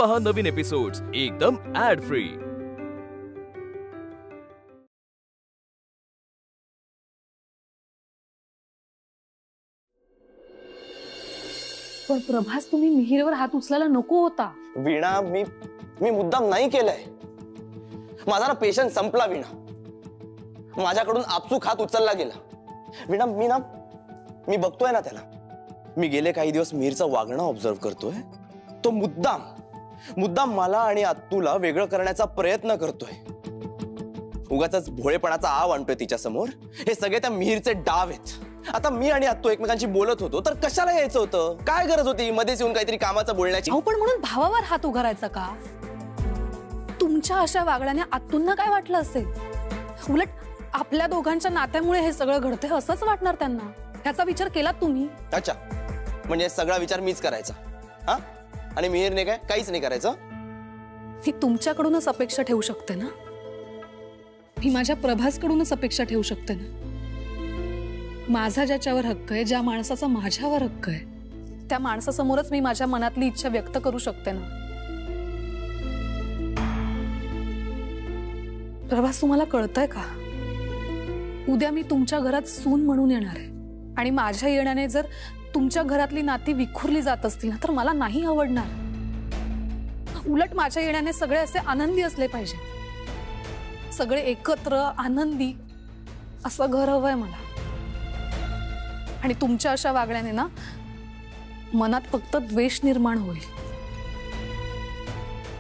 पहा नवीन एपिसोड्स एकदम add free. पण प्रभास, तुम्ही मिहिरवर हात उचलायला नको होता। वीणा, मी मुद्दाम नाही केलंय। माझा पेशन्स संपला वीणा। माझ्याकडून आपसूक हात उचलला गेला। वीणा, मी बघतोय ना त्याला। मी गेले काही दिवस मिहिरचं वागणं ऑब्झर्व करतोय। तो मुद्दाम मला आणि अत्तूला वेगळं करण्याचा प्रयत्न करतोय। उगाचच भोळेपणाचा आव आणतोय तिच्या समोर। हे सगळे त्या मिहिरचे डाव आहेत। आता मी आणि अत्तू एकमेकांशी बोलत होतो तर कशाला यायचं होतं? काय गरज होती मध्येच येऊन काहीतरी कामाचं बोलण्याची? पण म्हणून भावावर हात उगारायचा का? तुमच्या अशा वागण्याने अत्तूंना काय वाटलं असेल? उलट आपल्या दोघांच्या नात्यामुळे हे सगळं घडते असंच वाटणार त्यांना। ह्याचा विचार केला तुम्ही? अच्छा, म्हणजे सगळा विचार मीच करायचा हा? आणि मिहिरने काहीच नाही करायचं? मी तुमच्याकडूनच अपेक्षा ठेवू शकते ना। मी माझ्या प्रभासकडूनच अपेक्षा ठेवू शकते ना। माझा ज्याच्यावर हक्क आहे, ज्या माणसाचा माझ्यावर हक्क आहे, त्या माणसासमोरच मी माझ्या मनातली इच्छा व्यक्त करू शकते ना। प्रभास, तुम्हाला कळतंय का? उद्या मी तुमच्या घरात सून म्हणून येणार आहे आणि माझ्या येण्याने जर तुमच्या घरातली नाती विखुरली जात असतील ना तर मला नाही आवडणार। उलट माझ्या येण्याने सगळे असे आनंदी असले पाहिजे। सगळे एकत्र आनंदी असं घर हवंय मला। आणि तुमच्या अशा वागण्याने ना मनात फक्त द्वेष निर्माण होईल।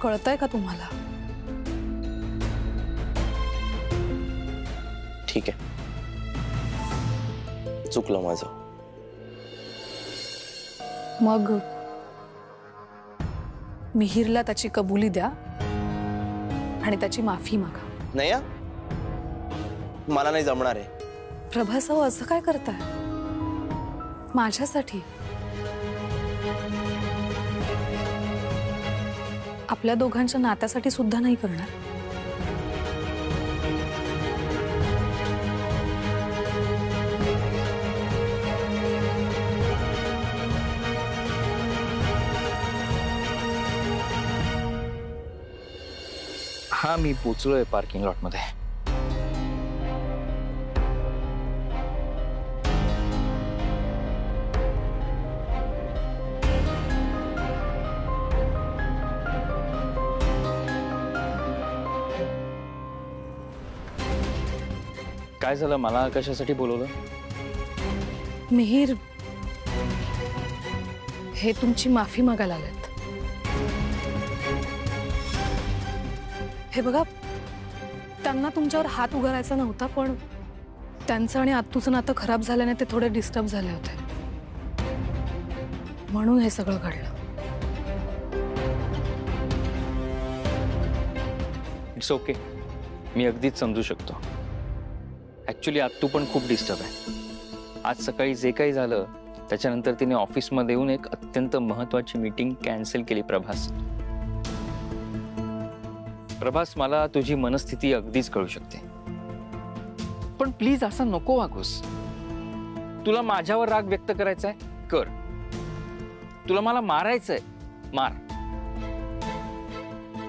कळतंय का तुम्हाला? ठीक आहे, चुकलं माझं। मग मिहिरला त्याची कबुली द्या आणि त्याची माफी मागा। नाही, मला नाही जमणार आहे। प्रभास, असं काय करताय? माझ्यासाठी, आपल्या दोघांच्या नात्यासाठी सुद्धा नाही करणार? हा, मी पोचलोय पार्किंग लॉट मध्ये। काय झालं? मला कशासाठी बोलवलं? मिहिर हे तुमची माफी मागायला आलेत। हे बघा, त्यांना तुमच्यावर हात उगारायचा नव्हता, पण त्यांचं आणि अत्तूचं नातं खराब झाल्याने ते थोडे डिस्टर्ब झाले होते, म्हणून हे सगळं घडलं। इट्स ओके, मी अगदीच समजू शकतो। ऍक्च्युली अत्तू पण खूप डिस्टर्ब आहे। आज सकाळी जे काही झालं त्याच्यानंतर तिने ऑफिसमध्ये येऊन एक अत्यंत महत्त्वाची मीटिंग कॅन्सल केली। प्रभास, मला तुझी मनस्थिती अगदीच कळू शकते, पण प्लीज असं नको वागूस। तुला माझ्यावर राग व्यक्त करायचा आहे कर, तुला मला मारायचंय मार,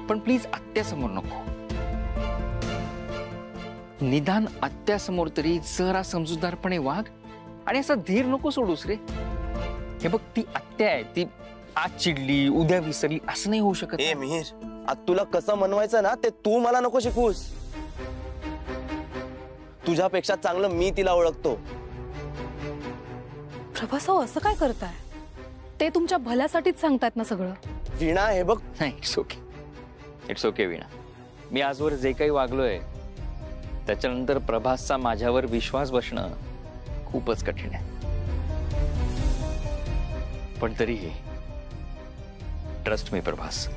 पण प्लीज आत्यासमोर नको। निदान आत्यासमोर तरी जरा समजूतदारपणे वाग आणि असा धीर नको सोडूस रे। हे बघ, ती आत्या आहे, ती आज चिडली उद्या विसरली असं नाही होऊ शकत। ए मिहिर, तुला कसं मनवायचं ना ते तू मला नको शिकूस। तुझ्यापेक्षा चांगलं मी तिला ओळखतो। प्रभास, असं काय करताय? ते तुमच्या भल्यासाठीच सांगतायत ना सगळं। वीणा, हे बघ, नाही, इट्स ओके वीणा। मी आजवर जे काही वागलोय त्याच्यानंतर प्रभासचा माझ्यावर विश्वास बसणं खूपच कठीण आहे, पण तरीही ट्रस्ट मी प्रभास,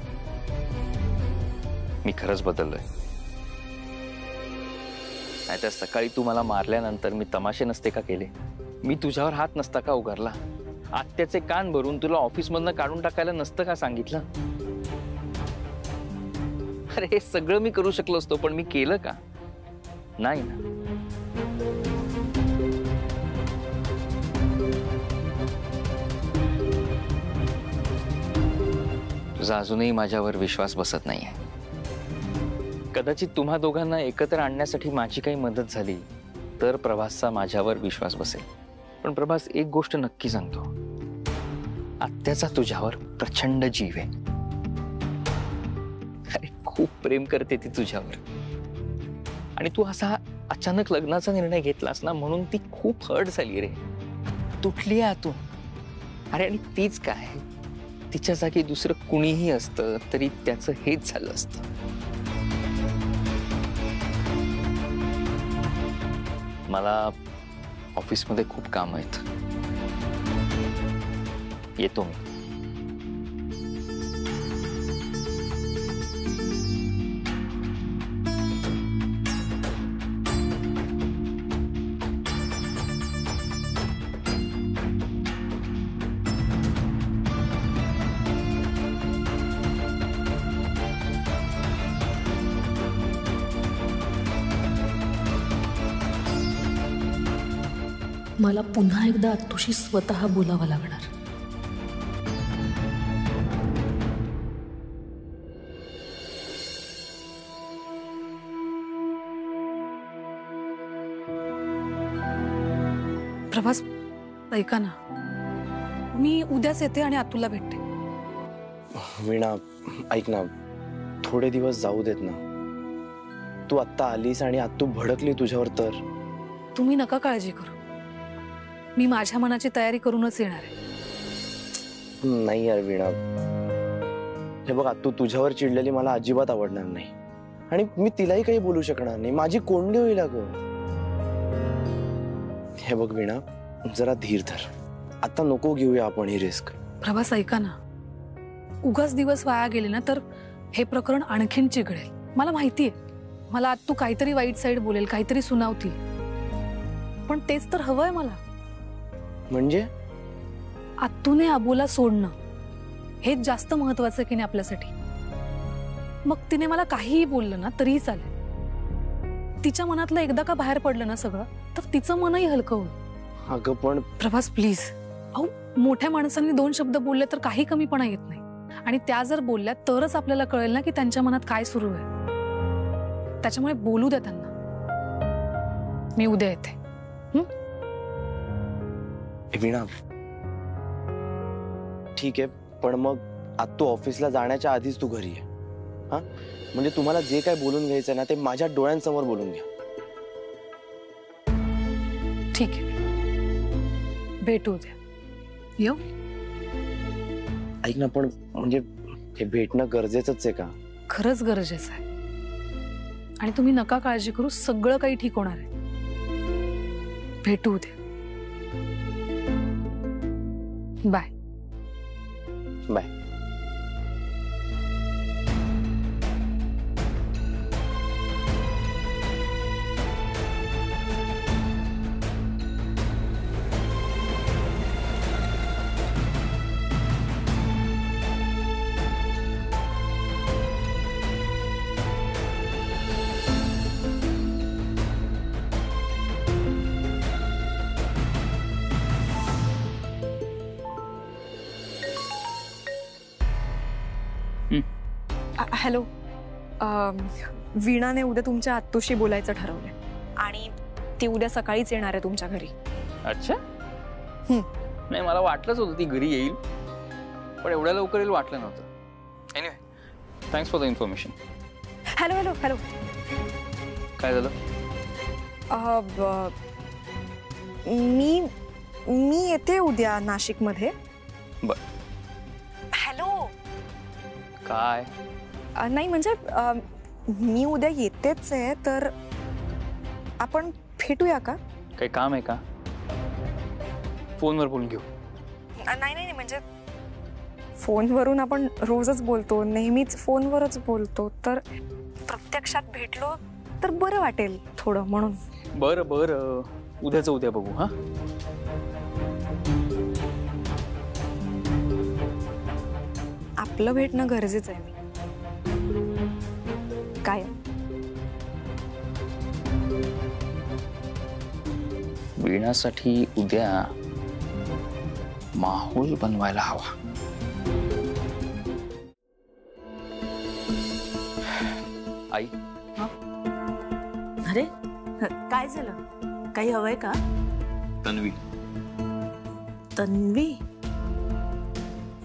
मी खरंच बदललोय। नाहीतर सकाळी तू मला मारल्यानंतर मी तमाशे नसते का केले? मी तुझ्यावर हात नसता का उगारला? आत्याचे कान भरून तुला ऑफिसमधनं काढून टाकायला नसतं का सांगितलं? अरे, हे सगळं मी करू शकलो असतो, पण मी केलं का? नाही ना। तुझा अजूनही माझ्यावर विश्वास बसत नाहीये. कदाचित तुम्हा दोघांना एकत्र आणण्यासाठी माझी काही मदत झाली तर प्रभासचा माझ्यावर विश्वास बसेल. पण प्रभास, एक गोष्ट नक्की सांगतो, आत्याचा तुझ्यावर प्रचंड जीव आहे. अरे खूप प्रेम करते ती तुझ्यावर. आणि तू असा अचानक लग्नाचा निर्णय घेतलास ना, म्हणून ती खूप हर्ट झाली रे, तुटली आहे आतून. अरे आणि तीच काय, तिच्या जागी दुसरं कुणीही असतं तरी त्याचं हेच झालं असतं. मला ऑफिसमध्ये खूप काम आहेत, येतो मी. मला पुन्हा एकदा आत्तूशी स्वतः बोलावं लागणार. प्रभास, ऐका ना, मी उद्याच येते आणि आत्तूला भेटते. वीणा, ऐक ना, थोडे दिवस जाऊ देत ना. तू आत्ता आलीस आणि आत्तू भडकली तुझ्यावर तर. तुम्ही नका काळजी करू, मी माझ्या मनाची तयारी करूनच येणार आहे. नाही यार वीणा, हे बघ, आत्तू तुझ्यावर चिडलेली मला अजिबात आवडणार नाही. आणि मी तिलाही काही बोलू शकणार नाही, माझी कोंडली होईल अगं. हे बघ वीणा, जरा धीर धर. आता नको घेऊया आपण ही रिस्क. प्रभास, ऐका ना, उगाच दिवस वाया गेले ना तर हे प्रकरण आणखीन चिघळेल. मला माहितीये, मला आत्तू काहीतरी वाईट साईड बोलेल, काहीतरी सुनावतील, पण तेच तर हवंय मला. म्हणजे आत्तूने अबूला सोडणं हेच जास्त महत्वाचं की नाही आपल्यासाठी. मग तिने मला काहीही बोललं ना तरीही चालेल. तिच्या मनातलं एकदा का बाहेर पडलं ना सगळं, तर तिचं मनही हलकं होईल. अगं पण प्रभास प्लीज, अहो, मोठ्या माणसांनी 2 शब्द बोलले तर काही कमीपणा येत नाही. आणि त्या जर बोलल्या तरच आपल्याला कळेल ना की त्यांच्या मनात काय सुरू आहे. त्याच्यामुळे बोलू द्या त्यांना. मी उद्या येते. वीणा, ठीक आहे, पण मग आत्तू ऑफिसला जाण्याच्या आधीच तू घरी ये. हा, म्हणजे तुम्हाला जे काय बोलून घ्यायचं ना ते माझ्या डोळ्यांसमोर बोलून घ्या. ठीक आहे, भेटू उद्या. येऊ? ऐक ना, पण म्हणजे हे भेटणं गरजेचंच आहे का? खरंच गरजेचं आहे. आणि तुम्ही नका काळजी करू, सगळं काही ठीक होणार आहे. भेटू उद्या. बाय. बाय. हॅलो, वीणाने उद्या तुमच्या आत्तूशी बोलायचं ठरवलंय आणि ती उद्या सकाळीच येणार आहे तुमच्या घरी. अच्छा, नाही मला वाटलंच होतं ती घरी येईल, पण एवढ्या लवकर येईल वाटलं नव्हतं. Anyway, thanks for the information. Hello hello hello, काय झालं? मी येते उद्या नाशिकमध्ये. बर. हॅलो. काय? नाही म्हणजे मी उद्या येतेच आहे, तर आपण भेटूया का? काही काम आहे का? फोनवर बोलून घेऊ. नाही नाही म्हणजे फोनवरून आपण रोजच बोलतो, नेहमीच फोनवरच बोलतो, तर प्रत्यक्षात भेटलो तर बरं वाटेल थोडं, म्हणून. बरं बरं, उद्याचं उद्या बघू. हा, आपलं भेटणं गरजेचं आहे. काय वीणासाठी उद्या माहोल बनवायला हवा. आई अरे काय झालं? काही हवंय का? तन्वी, तन्वी?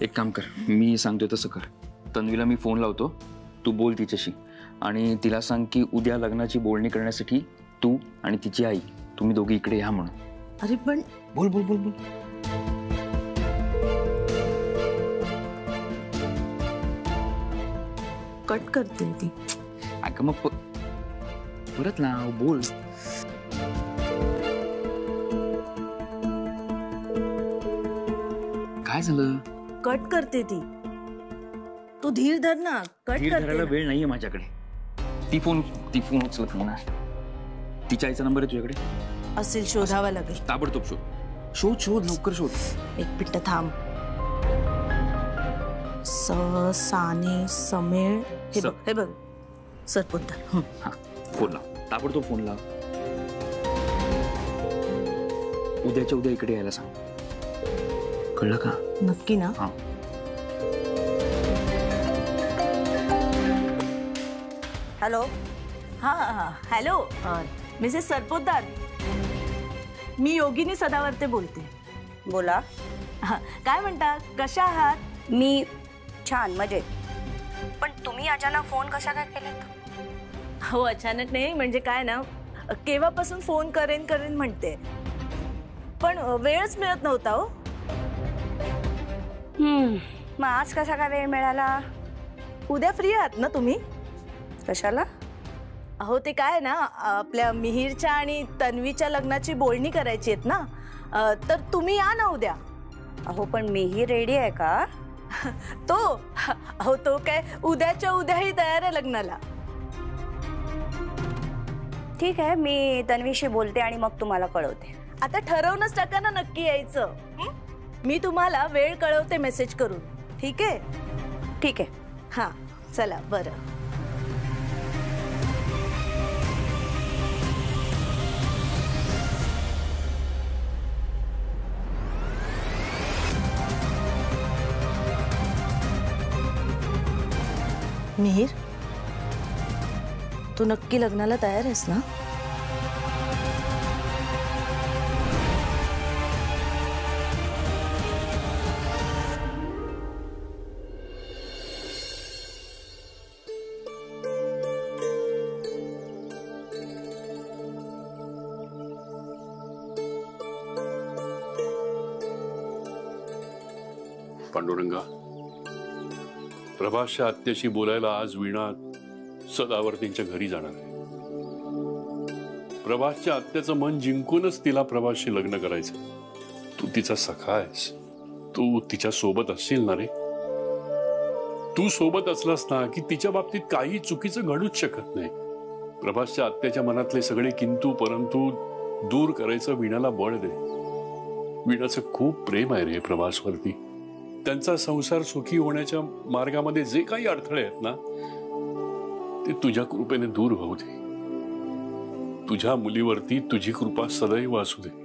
एक काम कर, मी सांगतोय तसं कर. तन्वीला मी फोन लावतो, तू बोल तिच्याशी आणि तिला सांग की उद्या लग्नाची बोलणी करण्यासाठी तू आणि तिची आई तुम्ही दोघी इकडे या म्हणून. अरे पण बोल बोल बोल बोल. कट करते ती. अगं मग परत लाव, बोल. काय झालं? कट करते ती. तू धीर धर ना. कट धीर धरायला करते. वेळ नाहीये माझ्याकडे. ती फोन उचलत नाही ना. तिच्या आईचा नंबर आहे तुझ्याकडे? असेल, शोधावा लागेल. ताबडतोब शोध शोध लवकर शोध. एक मिनिट थांब. साने समेळ. हे बघ सरपोतदार. हा फोन लाव, ताबडतोब फोन लाव. उद्याच्या उद्या इकडे यायला सांग, कळलं का? नक्की ना? हा. हॅलो. हा हॅलो मिसेस सरपोतदार, मी योगिनी सदावर्ते बोलते. बोला. काय म्हणता, कशा आहात? मी छान मजेत. पण तुम्ही अचानक फोन कशा काय केलेत? हो अचानक नाही, म्हणजे काय ना, केव्हापासून फोन करेन म्हणते, पण वेळच मिळत नव्हता. हो मग आज कसा काय वेळ मिळाला? उद्या फ्री आहात ना तुम्ही? कशाला? अहो ते काय ना, आपल्या मिहिरच्या आणि तन्वीच्या लग्नाची बोलणी करायची आहेत ना, तर तुम्ही या ना उद्या. अहो पण मीही रेडी आहे का? तो काय उद्याच्या उद्याही तयार आहे लग्नाला. ठीक आहे, मी तन्वीशी बोलते आणि मग तुम्हाला कळवते. आता ठरवूनच टाका ना नक्की यायचं. मी तुम्हाला वेळ कळवते मेसेज करून. ठीक आहे? ठीक आहे. हां चला बरं. मिहिर, तू नक्की लग्नाला तयार आहेस ना? पांडुरंगा, प्रभासच्या आत्याशी बोलायला आज वीणा सदावर्तींच्या घरी जाणार आहे. प्रभासच्या आत्याचं मन जिंकूनच तिला प्रभासशी लग्न करायचं. तू तिचा सखा आहेस, तू तिच्या सोबत असशील ना रे? तू सोबत असलास ना की तिच्या बाबतीत काही चुकीचं घडूच शकत नाही. प्रभासच्या आत्याच्या मनातले सगळे किंतु परंतु दूर करायचं वीणाला बळ दे. वीणाचं खूप प्रेम आहे रे प्रभासवरती. त्यांचा संसार सुखी होण्याच्या मार्गामध्ये जे काही अडथळे आहेत ना, ते तुझ्या कृपेने दूर होऊ दे. तुझ्या मुलीवरती तुझी कृपा सदैव असू दे.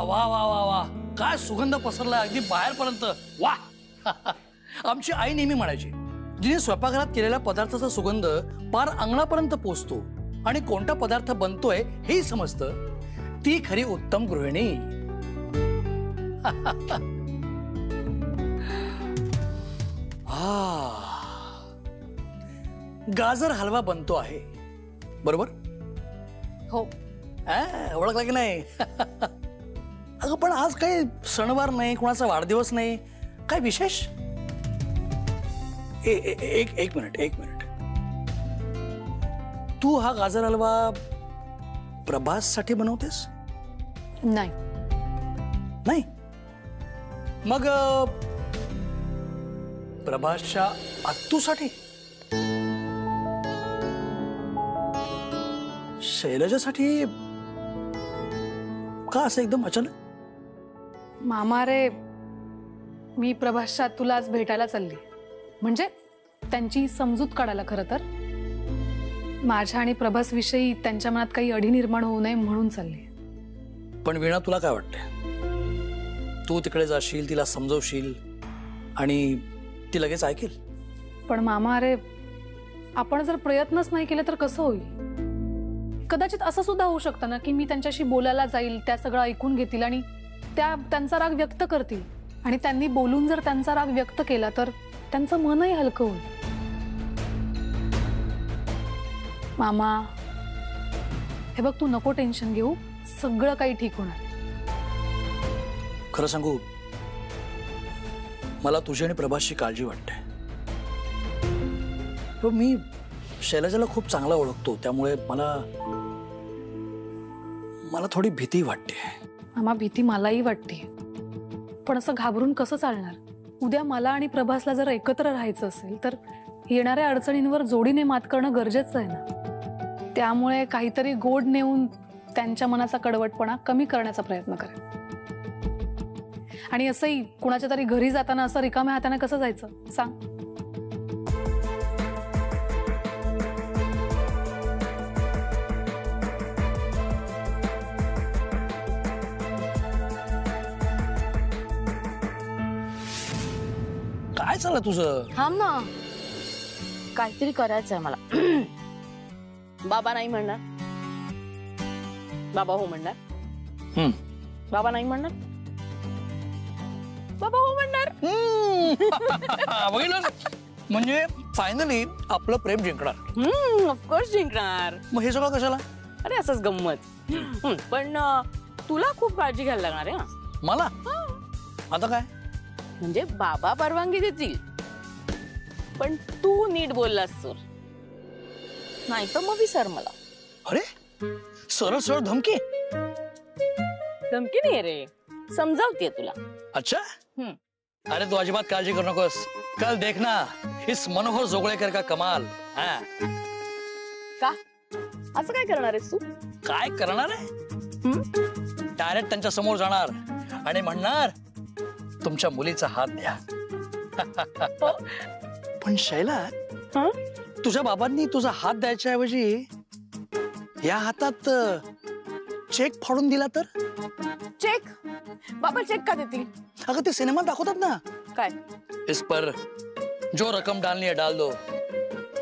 वा वा वा वा, काय सुगंध पसरला अगदी बाहेरपर्यंत. वा. आमची आई नेहमी म्हणायची, जिने स्वयंपाकघरात केलेल्या पदार्थाचा सुगंध पार अंगणापर्यंत पोचतो आणि कोणता पदार्थ बनतोय हेही समजतं, ती खरी उत्तम गृहिणी. गाजर हलवा बनतो आहे, बरोबर? हो. ओळखला की नाही? अगं पण आज काही सणवार नाही, कोणाचा वाढदिवस नाही, काय विशेष? एक मिनिट. तू हा गाजर हलवा प्रभाससाठी बनवतेस? नाही. नाही? मग प्रभासच्या आत्तूसाठी शैलजासाठी का असं एकदम अचानक? मामा रे, मी प्रभासच्या तुला आज भेटायला चालली, म्हणजे त्यांची समजूत काढायला. खरं तर माझ्या आणि प्रभास विषयी त्यांच्या मनात काही अडी निर्माण होऊ नये म्हणून चालली. पण वीणा, तुला काय वाटतंय? तू तिकडे जाशील, तिला समजवशील आणि ती लगेच ऐकेल? पण मामा अरे, आपण जर प्रयत्नच नाही केले तर कसं होईल? कदाचित असं सुद्धा होऊ शकतं ना की मी त्यांच्याशी बोलायला जाईल, त्या सगळं ऐकून घेतील आणि त्यांचा राग व्यक्त करतील, आणि त्यांनी बोलून जर त्यांचा राग व्यक्त केला तर त्यांचं मनही हलकं होईल. मामा हे बघ, तू नको टेन्शन घेऊ, सगळं काही ठीक होणार. खरं सांगू, मला तुझी आणि प्रभासची काळजी वाटते. पण मी शैलजाला खूप चांगला ओळखतो, त्यामुळे मला थोडी भीती वाटते. मामा, भीती मलाही वाटते, पण असं घाबरून कसं चालणार? उद्या मला आणि प्रभासला जर एकत्र राहायचं असेल तर येणाऱ्या अडचणींवर जोडीने मात करणं गरजेचं आहे ना. त्यामुळे काहीतरी गोड नेऊन त्यांच्या मनाचा कडवटपणा कमी करण्याचा प्रयत्न करेन. आणि असंही कुणाच्या तरी घरी जाताना असं रिकाम्या हाताने कसं जायचं सांग? काय चाललं तुझं? थांब ना, काहीतरी करायचंय मला. बाबा नाही म्हणणार, बाबा हो म्हणणार. बाबा नाही म्हणणार, बाबा हो म्हणणार. बघितलं, म्हणजे फायनली आपलं प्रेम जिंकणार. ऑफकोर्स जिंकणार. मग हे सगळं कशाला? अरे असंच गंमत. पण तुला खूप काळजी घ्यायला लागणार आहे ना. मला आता काय? म्हणजे बाबा परवानगी देतील, पण तू नीट बोललास तर, नाही तर मग विसर मला. अरे सरळ सरळ धमकी? धमकी नाही रे, समजावतीये तुला. अच्छा. अरे तू अजिबात काळजी करू नकोस. कल देखना इस मनोहर जोगळेकर का कमाल. का असं काय करणार आहेस तू? काय करणार आहे? डायरेक्ट त्यांच्या समोर जाणार आणि म्हणणार, तुमच्या मुलीचा हात द्या. पण शैला, तुझ्या बाबांनी तुझा हात द्यायच्या ऐवजी या हातात चेक फाडून दिला तर? चेक? बाबा चेक का देतील? अगं ते सिनेमात दाखवतात ना. काय? इस पर जो रकम डालनी है डाल दो,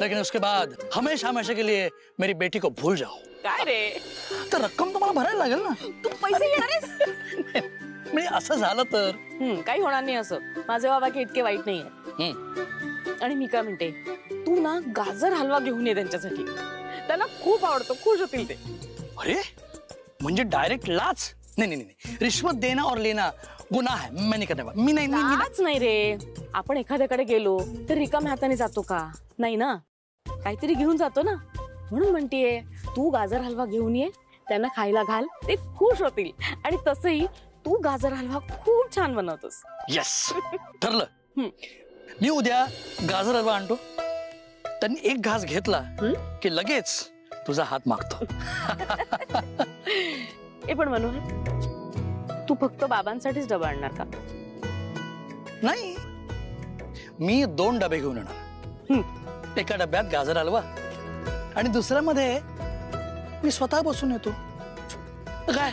लेकिन उसके बाद हमेशा हमेशा के लिए मेरी बेटी को भूल जाओ. काय रे? तर रक्कम तुम्हाला भरायला लागेल ना. तू पैसे घेणार आहेस? म्हणजे असं झालं तर काही होणार नाही असं. माझे बाबा की इतके वाईट नाहीये. आणि मी काय म्हणते, तू ना गाजर हलवा घेऊन ये त्यांच्यासाठी, त्यांना खूप आवडतो, खुश होतील ते. अरे म्हणजे डायरेक्ट लाच? नहीं नहीं नहीं, रिश्वत देना और लेना गुन्हा है, मैं नहीं करने वाला. मी नाही. लाच नाही रे. आपण एखाद्याकडे गेलो तर रिकाम्या हाताने जातो का? नाही ना, काहीतरी घेऊन जातो ना. म्हणून म्हणतीये, तू गाजर हलवा घेऊन ये, त्यांना खायला घाल, ते खुश होतील. आणि तसंही तू गाजर हलवा खूप छान बनवतोस. यस, ठरलं. मी उद्या गाजर हलवा आणतो. त्यांनी एक घास घेतला की लगेच तुझा हात मागतो. ए पण मनोहर, तू फक्त बाबांसाठीच डबा आणणार का? नाही, मी 2 डबे घेऊन येणार. एका डब्यात गाजर हलवा आणि दुसऱ्यामध्ये मी स्वतः बसून येतो. काय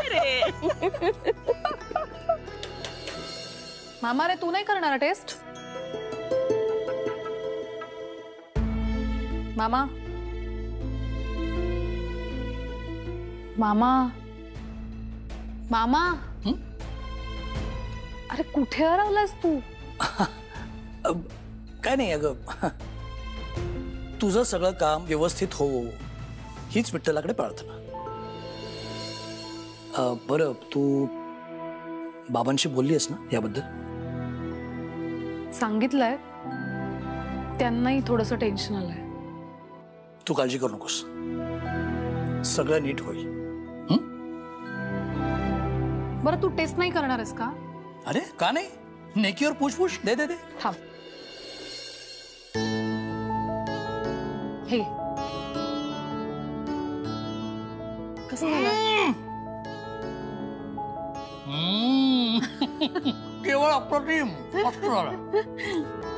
रे? मामा रे, तू नाही करणार टेस्ट? मामा, मामा, मामा. अरे कुठे हरवलास तू? काय नाही अगं, तुझं सगळं काम व्यवस्थित हो हीच विठ्ठलाकडे प्रार्थना. बरं, तू बाबांशी बोललीस ना याबद्दल? सांगितलंय, त्यांनाही थोडंसं टेन्शन आलंय. तू काळजी करू नकोस, सगळं नीट होईल. बरं, तू टेस्ट नाही करणार आहेस का? अरे का नाही, नेकीवर पुश दे दे दे. थांब. हे कसं झालं? केवळ अप्रतिम, मस्त झालं.